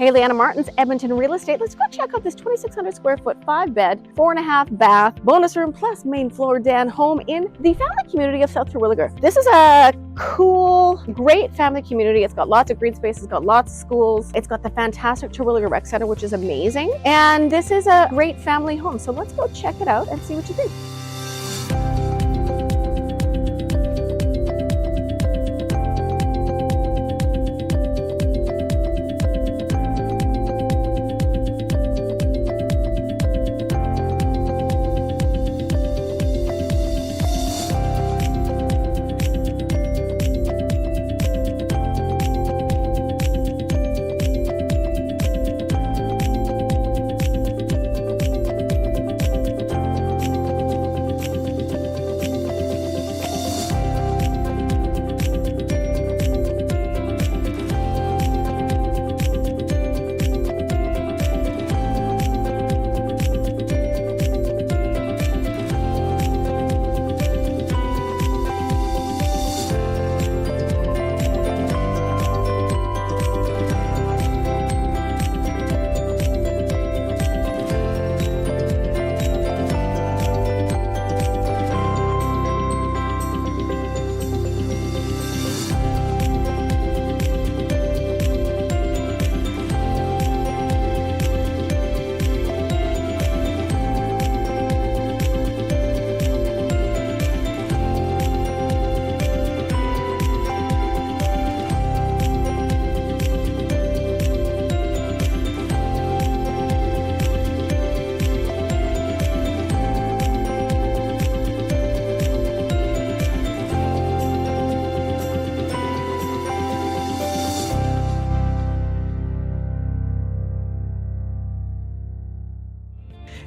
Hey, Leanna, Martens, Edmonton Real Estate. Let's go check out this 2,600 square foot, 5-bed, 4.5 bath, bonus room plus main floor den home in the family community of South Terwillegar. This is a cool, great family community. It's got lots of green space. It's got lots of schools. It's got the fantastic Terwillegar Rec Center, which is amazing. And this is a great family home. So let's go check it out and see what you think.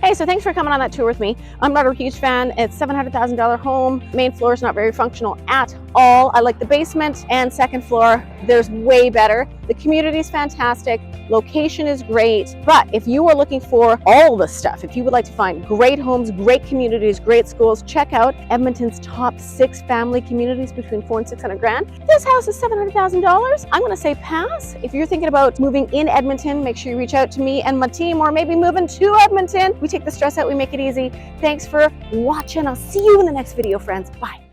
Hey, so thanks for coming on that tour with me. I'm not a huge fan. It's $700,000 home. Main floor is not very functional at all. I like the basement and second floor. There's way better. The community is fantastic. Location is great. But if you are looking for all the stuff, if you would like to find great homes, great communities, great schools, check out Edmonton's top 6 family communities between $400,000 and $600,000. This house is $700,000. I'm going to say pass. If you're thinking about moving in Edmonton, make sure you reach out to me and my team, or maybe moving to Edmonton. We take the stress out, we make it easy. Thanks for watching. I'll see you in the next video, friends. Bye.